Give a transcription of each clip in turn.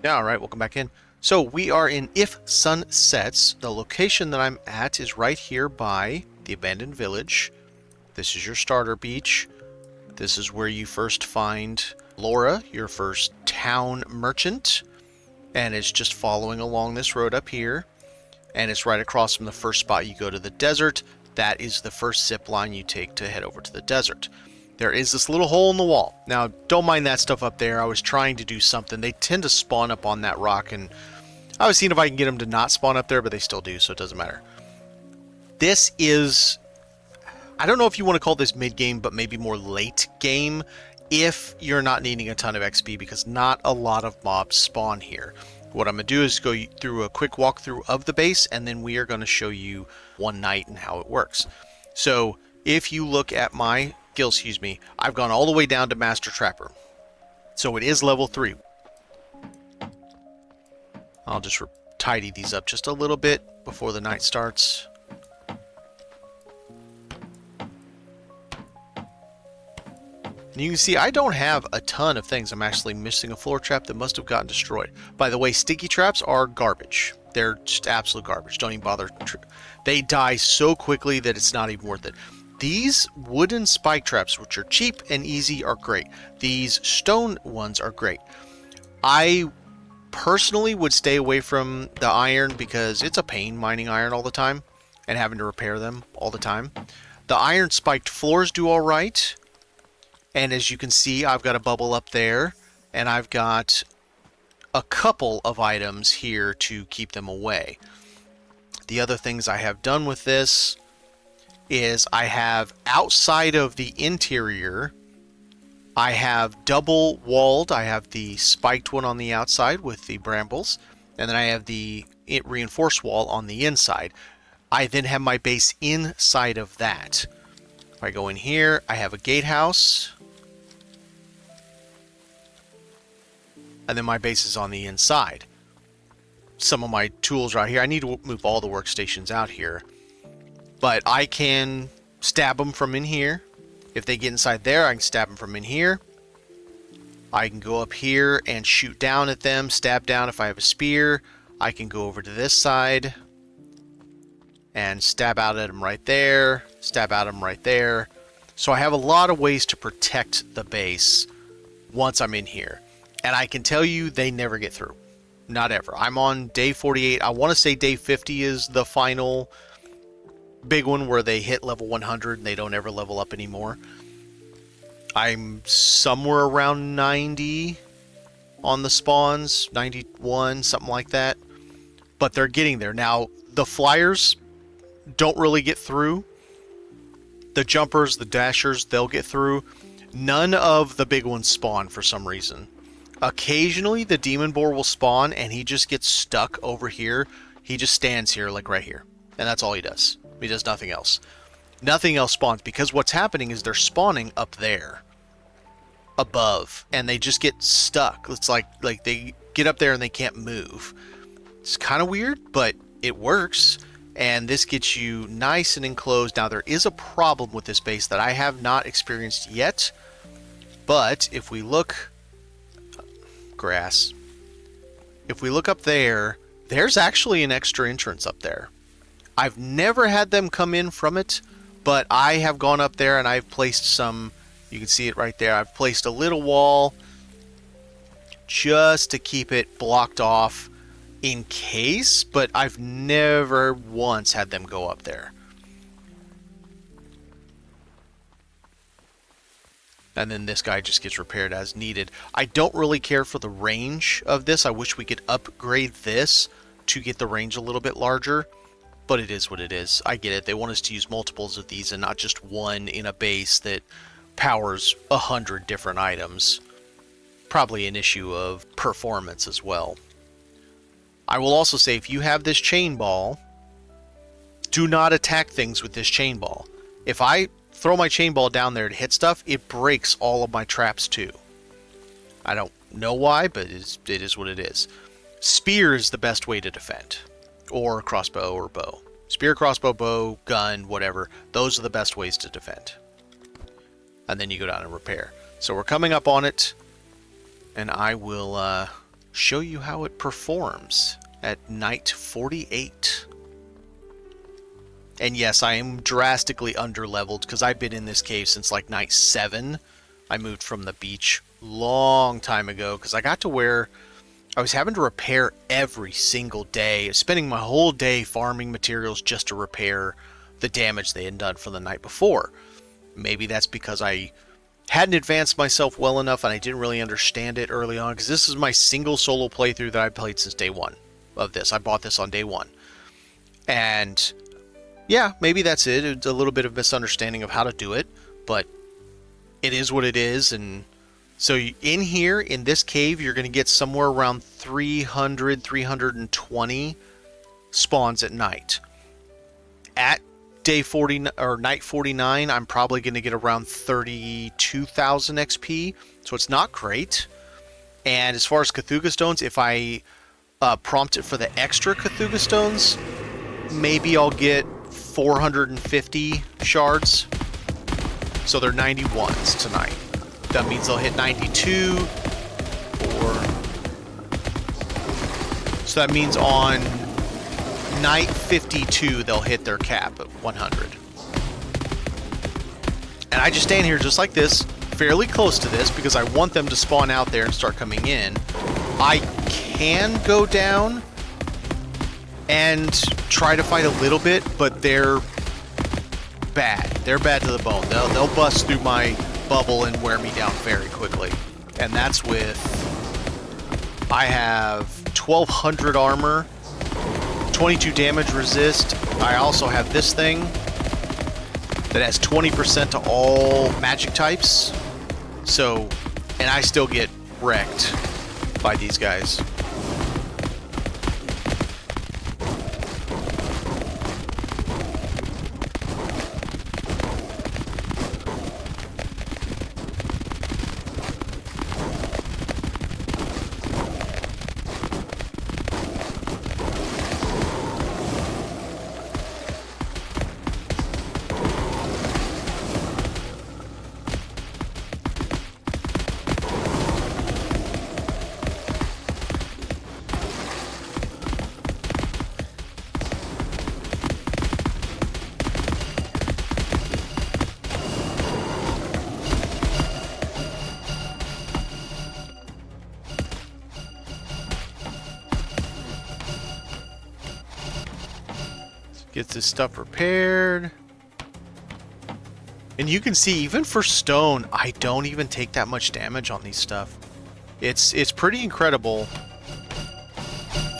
Yeah, all right, welcome back in. So we are in IfSunSets. The location that I'm at is right here by the abandoned village. This is your starter beach. This is where you first find Laura, your first town merchant. And it's just following along this road up here. And it's right across from the first spot you go to the desert. That is the first zip line you take to head over to the desert. There is this little hole in the wall. Now, don't mind that stuff up there. I was trying to do something. They tend to spawn up on that rock, and I was seeing if I can get them to not spawn up there, but they still do, so it doesn't matter. This is... I don't know if you want to call this mid-game, but maybe more late game if you're not needing a ton of XP, because not a lot of mobs spawn here. What I'm going to do is go through a quick walkthrough of the base, and then we are going to show you one night and how it works. So, if you look at my skill, I've gone all the way down to Master Trapper. So it is level 3. I'll just tidy these up just a little bit before the night starts. And you can see I don't have a ton of things. I'm actually missing a floor trap that must have gotten destroyed. By the way, sticky traps are garbage. They're just absolute garbage. Don't even bother. They die so quickly that it's not even worth it. These wooden spike traps, which are cheap and easy, are great. These stone ones are great. I personally would stay away from the iron because it's a pain mining iron all the time and having to repair them all the time. The iron spiked floors do all right. And as you can see, I've got a bubble up there, and I've got a couple of items here to keep them away. The other things I have done with this is I have outside of the interior, I have double walled. I have the spiked one on the outside with the brambles, and then I have the reinforced wall on the inside. I then have my base inside of that. If I go in here, I have a gatehouse, and then my base is on the inside. Some of my tools right here. I need to move all the workstations out here. But I can stab them from in here. If they get inside there, I can stab them from in here. I can go up here and shoot down at them, stab down if I have a spear. I can go over to this side and stab out at them right there, stab at them right there. So I have a lot of ways to protect the base once I'm in here. And I can tell you they never get through. Not ever. I'm on day 48. I want to say day 50 is the final big one where they hit level 100 and they don't ever level up anymore. I'm somewhere around 90 on the spawns, 91, something like that. But they're getting there. Now, the flyers don't really get through. The jumpers, the dashers, they'll get through. None of the big ones spawn for some reason. Occasionally, the demon boar will spawn and he just gets stuck over here. He just stands here, like right here. And that's all he does. He does nothing else. Nothing else spawns because what's happening is they're spawning up there above and they just get stuck. It's like they get up there and they can't move. It's kind of weird, but it works. And this gets you nice and enclosed. Now there is a problem with this base that I have not experienced yet. But if we look... grass. If we look up there, there's actually an extra entrance up there. I've never had them come in from it, but I have gone up there and I've placed some, you can see it right there, I've placed a little wall just to keep it blocked off in case, but I've never once had them go up there. And then this guy just gets repaired as needed. I don't really care for the range of this. I wish we could upgrade this to get the range a little bit larger. But it is what it is. I get it. They want us to use multiples of these and not just one in a base that powers 100 different items. Probably an issue of performance as well. I will also say if you have this chain ball, do not attack things with this chain ball. If I throw my chain ball down there to hit stuff, it breaks all of my traps too. I don't know why, but it is what it is. Spear is the best way to defend. Or crossbow or bow. Spear, crossbow, bow, gun, whatever. Those are the best ways to defend. And then you go down and repair. So we're coming up on it. And I will show you how it performs at night 48. And yes, I am drastically under-leveled because I've been in this cave since like night 7. I moved from the beach long time ago because I got to where I was having to repair every single day, spending my whole day farming materials just to repair the damage they had done from the night before. Maybe that's because I hadn't advanced myself well enough and I didn't really understand it early on, because this is my single solo playthrough that I played since day 1 of this. I bought this on day 1. And yeah, maybe that's it. It's a little bit of misunderstanding of how to do it, but it is what it is. And so in here, in this cave, you're going to get somewhere around 300, 320 spawns at night. At day 40 or night 49, I'm probably going to get around 32,000 XP, so it's not great. And as far as Cthulhu stones, if I prompt it for the extra Cthulhu stones, maybe I'll get 450 shards. So they're 91s tonight. That means they'll hit 92, or so that means on night 52 they'll hit their cap at 100. And I just stand here just like this, fairly close to this, because I want them to spawn out there and start coming in. I can go down and try to fight a little bit, but they're bad. They're bad to the bone. They'll bust through my bubble and wear me down very quickly. And that's with, I have 1200 armor, 22 damage resist. I also have this thing that has 20% to all magic types. So, and I still get wrecked by these guys. Get this stuff repaired. And you can see, even for stone, I don't even take that much damage on these stuff. It's pretty incredible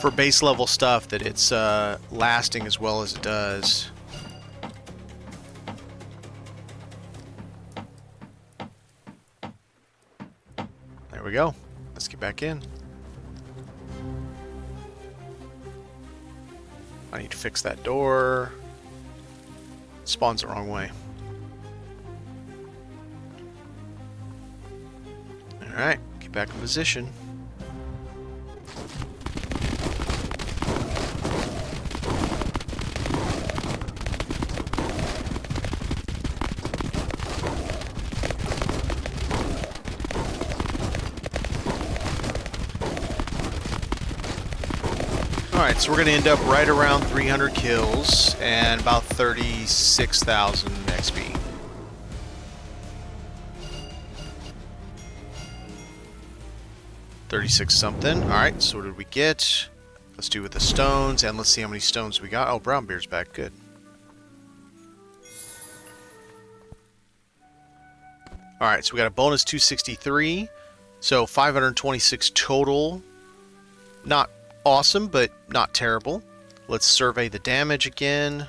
for base level stuff that it's lasting as well as it does. There we go. Let's get back in. I need to fix that door. It spawns the wrong way. Alright, get back in position. Alright, so we're going to end up right around 300 kills and about 36,000 XP. $36 something. Alright, so what did we get? Let's do with the stones, and let's see how many stones we got. Oh, Brownbeard's back. Good. Alright, so we got a bonus 263. So 526 total. Not awesome, but not terrible. Let's survey the damage again.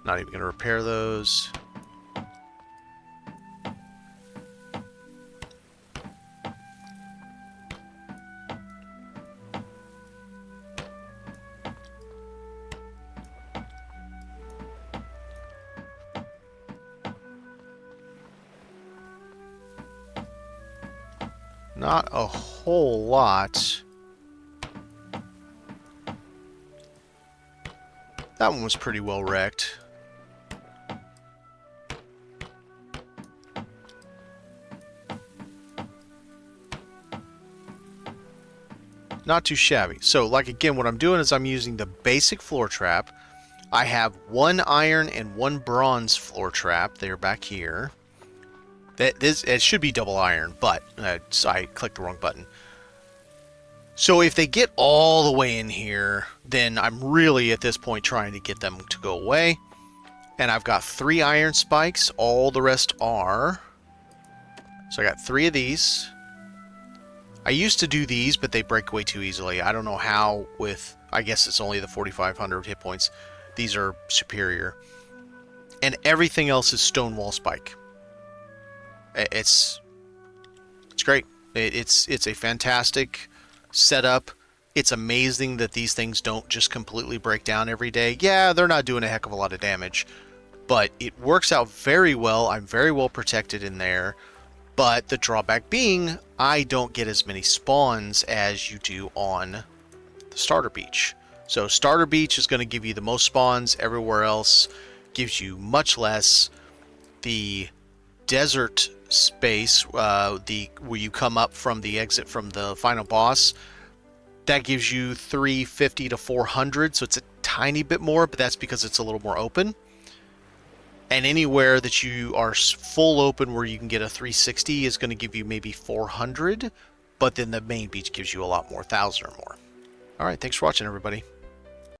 Not even going to repair those. Not a whole lot. That one was pretty well wrecked. Not too shabby. So, like, again, what I'm doing is I'm using the basic floor trap. I have 1 iron and 1 bronze floor trap. They're back here. It should be double iron, but so I clicked the wrong button. So if they get all the way in here, then I'm really at this point trying to get them to go away. And I've got 3 iron spikes. All the rest are. So I got 3 of these. I used to do these, but they break way too easily. I don't know how with... I guess it's only the 4,500 hit points. These are superior. And everything else is stone wall spike. It's great. It's a fantastic setup. It's amazing that these things don't just completely break down every day. Yeah, they're not doing a heck of a lot of damage, but it works out very well. I'm very well protected in there. But the drawback being, I don't get as many spawns as you do on the starter beach. So starter beach is going to give you the most spawns. Everywhere else gives you much less. The desert space, where you come up from the exit from the final boss, that gives you 350 to 400. So it's a tiny bit more, but that's because it's a little more open. And anywhere that you are full open where you can get a 360 is going to give you maybe 400. But then the main beach gives you a lot more, 1,000 or more. All right, thanks for watching, everybody.